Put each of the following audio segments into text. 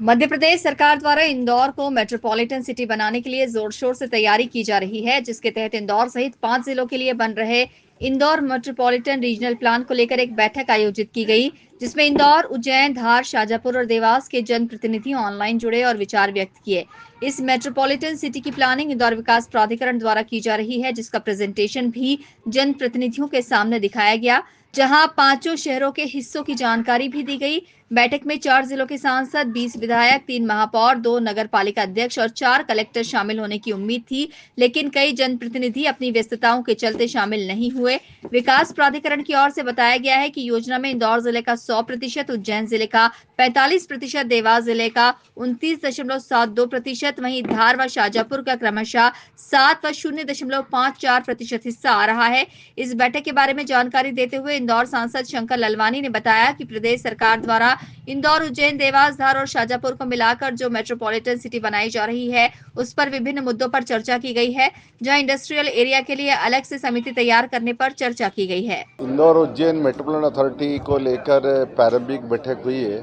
मध्य प्रदेश सरकार द्वारा इंदौर को मेट्रोपॉलिटन सिटी बनाने के लिए जोर शोर से तैयारी की जा रही है, जिसके तहत इंदौर सहित 5 जिलों के लिए बन रहे इंदौर मेट्रोपॉलिटन रीजनल प्लान को लेकर एक बैठक आयोजित की गई, जिसमें इंदौर, उज्जैन, धार, शाजापुर और देवास के जनप्रतिनिधियों ऑनलाइन जुड़े और विचार व्यक्त किए। इस मेट्रोपॉलिटन सिटी की प्लानिंग इंदौर विकास प्राधिकरण द्वारा की जा रही है, जिसका प्रेजेंटेशन भी जनप्रतिनिधियों के सामने दिखाया गया, जहां पांचों शहरों के हिस्सों की जानकारी भी दी गई। बैठक में 4 जिलों के सांसद, 20 विधायक, 3 महापौर, 2 नगर पालिका अध्यक्ष और 4 कलेक्टर शामिल होने की उम्मीद थी, लेकिन कई जनप्रतिनिधि अपनी व्यस्तताओं के चलते शामिल नहीं हुए। विकास प्राधिकरण की ओर से बताया गया है कि योजना में इंदौर जिले का 100%, उज्जैन जिले का 45%, देवास जिले का 29.72%, वहीं धार व शाजापुर का क्रमशः 7 व 0.54% हिस्सा आ रहा है। इस बैठक के बारे में जानकारी देते हुए इंदौर सांसद शंकर ललवानी ने बताया कि प्रदेश सरकार द्वारा इंदौर, उज्जैन, देवास, धार और शाजापुर को मिलाकर जो मेट्रोपॉलिटन सिटी बनाई जा रही है, उस पर विभिन्न मुद्दों पर चर्चा की गई है, जहां इंडस्ट्रियल एरिया के लिए अलग से समिति तैयार करने पर चर्चा की गई है। इंदौर उज्जैन मेट्रोपॉलिटन अथॉरिटी को लेकर प्रारंभिक बैठक हुई है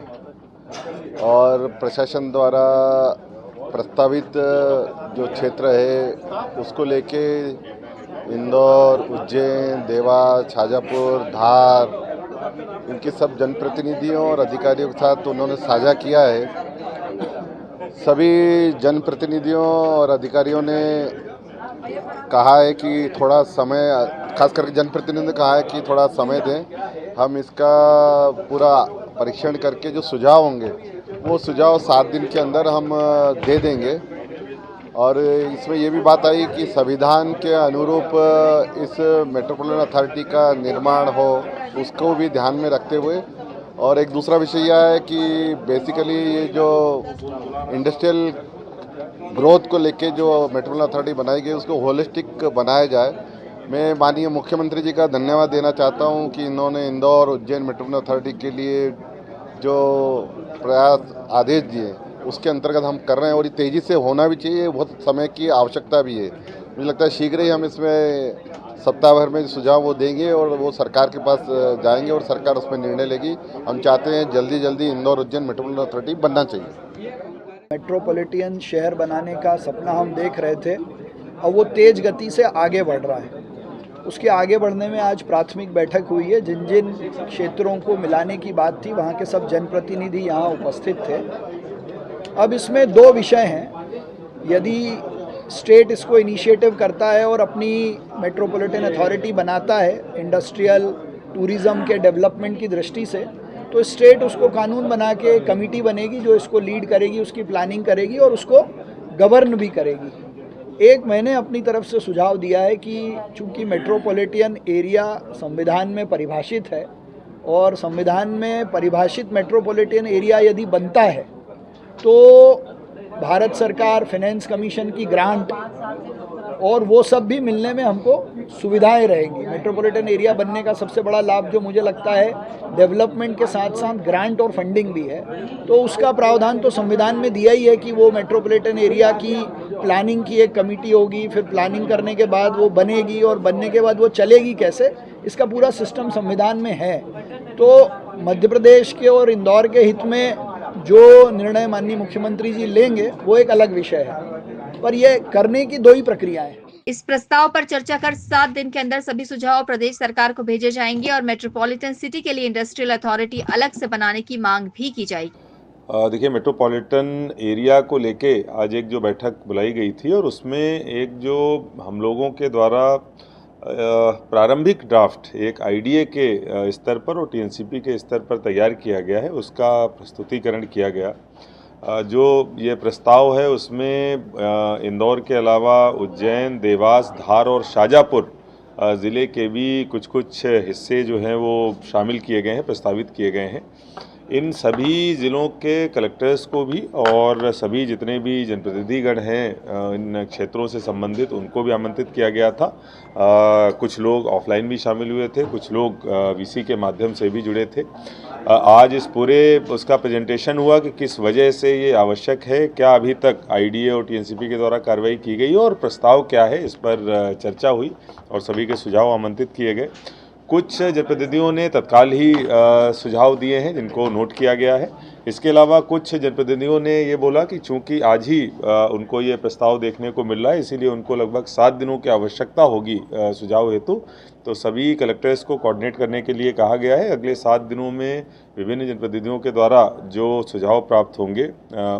और प्रशासन द्वारा प्रस्तावित जो क्षेत्र है उसको लेके इंदौर, उज्जैन, देवास, शाजापुर, धार इनके सब जनप्रतिनिधियों और अधिकारियों के साथ उन्होंने साझा किया है। सभी जनप्रतिनिधियों और अधिकारियों ने कहा है कि थोड़ा समय, खास करके जनप्रतिनिधियों ने कहा है कि थोड़ा समय दें, हम इसका पूरा परीक्षण करके जो सुझाव होंगे वो सुझाव 7 दिन के अंदर हम दे देंगे। और इसमें ये भी बात आई कि संविधान के अनुरूप इस मेट्रोपॉलिटन अथॉरिटी का निर्माण हो, उसको भी ध्यान में रखते हुए। और एक दूसरा विषय यह है कि बेसिकली ये जो इंडस्ट्रियल ग्रोथ को लेके जो मेट्रोपॉलिटन अथॉरिटी बनाई गई उसको होलिस्टिक बनाया जाए। मैं माननीय मुख्यमंत्री जी का धन्यवाद देना चाहता हूं कि इन्होंने इंदौर, उज्जैन मेट्रोपॉलिटन अथॉरिटी के लिए जो प्रयास आदेश दिए उसके अंतर्गत हम कर रहे हैं और ये तेज़ी से होना भी चाहिए, बहुत समय की आवश्यकता भी है। मुझे लगता है शीघ्र ही हम इसमें सप्ताह भर में सुझाव वो देंगे और वो सरकार के पास जाएंगे और सरकार उसमें निर्णय लेगी। हम चाहते हैं जल्दी जल्दी इंदौर, उज्जैन मेट्रोपॉलिटन अथॉरिटी बनना चाहिए। मेट्रोपॉलिटन शहर बनाने का सपना हम देख रहे थे और वो तेज़ गति से आगे बढ़ रहा है। उसके आगे बढ़ने में आज प्राथमिक बैठक हुई है। जिन जिन क्षेत्रों को मिलाने की बात थी वहाँ के सब जनप्रतिनिधि यहाँ उपस्थित थे। अब इसमें 2 विषय हैं। यदि स्टेट इसको इनिशिएटिव करता है और अपनी मेट्रोपॉलिटन अथॉरिटी बनाता है इंडस्ट्रियल टूरिज़्म के डेवलपमेंट की दृष्टि से, तो स्टेट उसको कानून बना के कमेटी बनेगी जो इसको लीड करेगी, उसकी प्लानिंग करेगी और उसको गवर्न भी करेगी। एक मैंने अपनी तरफ से सुझाव दिया है कि चूंकि मेट्रोपॉलिटन एरिया संविधान में परिभाषित है और संविधान में परिभाषित मेट्रोपॉलिटन एरिया यदि बनता है तो भारत सरकार, फाइनेंस कमीशन की ग्रांट और वो सब भी मिलने में हमको सुविधाएं रहेंगी। मेट्रोपॉलिटन एरिया बनने का सबसे बड़ा लाभ जो मुझे लगता है डेवलपमेंट के साथ साथ ग्रांट और फंडिंग भी है। तो उसका प्रावधान तो संविधान में दिया ही है कि वो मेट्रोपॉलिटन एरिया की प्लानिंग की एक कमेटी होगी, फिर प्लानिंग करने के बाद वो बनेगी और बनने के बाद वो चलेगी कैसे, इसका पूरा सिस्टम संविधान में है। तो मध्य प्रदेश के और इंदौर के हित में जो निर्णय माननीय मुख्यमंत्री जी लेंगे वो एक अलग विषय है, पर ये करने की 2 ही प्रक्रियाएं हैं। इस प्रस्ताव पर चर्चा कर 7 दिन के अंदर सभी सुझाव प्रदेश सरकार को भेजे जाएंगे और मेट्रोपॉलिटन सिटी के लिए इंडस्ट्रियल अथॉरिटी अलग से बनाने की मांग भी की जाएगी। देखिए, मेट्रोपॉलिटन एरिया को लेके आज एक जो बैठक बुलाई गई थी और उसमें एक जो हम लोगों के द्वारा प्रारंभिक ड्राफ्ट एक आईडीए के स्तर पर और टीएनसीपी के स्तर पर तैयार किया गया है, उसका प्रस्तुतिकरण किया गया। जो ये प्रस्ताव है उसमें इंदौर के अलावा उज्जैन, देवास, धार और शाजापुर ज़िले के भी कुछ हिस्से जो हैं वो शामिल किए गए हैं, प्रस्तावित किए गए हैं। इन सभी ज़िलों के कलेक्टर्स को भी और सभी जितने भी जनप्रतिनिधिगण हैं इन क्षेत्रों से संबंधित उनको भी आमंत्रित किया गया था। कुछ लोग ऑफलाइन भी शामिल हुए थे, कुछ लोग वीसी के माध्यम से भी जुड़े थे। आज इस पूरे उसका प्रेजेंटेशन हुआ कि किस वजह से ये आवश्यक है, क्या अभी तक आईडीए और टीएनसीपी के द्वारा कार्रवाई की गई और प्रस्ताव क्या है, इस पर चर्चा हुई और सभी के सुझाव आमंत्रित किए गए। कुछ जनप्रतिनिधियों ने तत्काल ही सुझाव दिए हैं जिनको नोट किया गया है। इसके अलावा कुछ जनप्रतिनिधियों ने ये बोला कि चूंकि आज ही उनको ये प्रस्ताव देखने को मिल रहा है, इसीलिए उनको लगभग 7 दिनों की आवश्यकता होगी सुझाव हेतु। तो सभी कलेक्टर्स को कोऑर्डिनेट करने के लिए कहा गया है। अगले 7 दिनों में विभिन्न जनप्रतिनिधियों के द्वारा जो सुझाव प्राप्त होंगे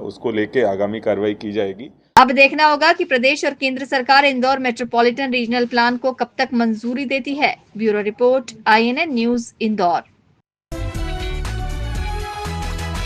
उसको लेके आगामी कार्रवाई की जाएगी। अब देखना होगा कि प्रदेश और केंद्र सरकार इंदौर मेट्रोपॉलिटन रीजनल प्लान को कब तक मंजूरी देती है। Bureau report, INN news, Indore.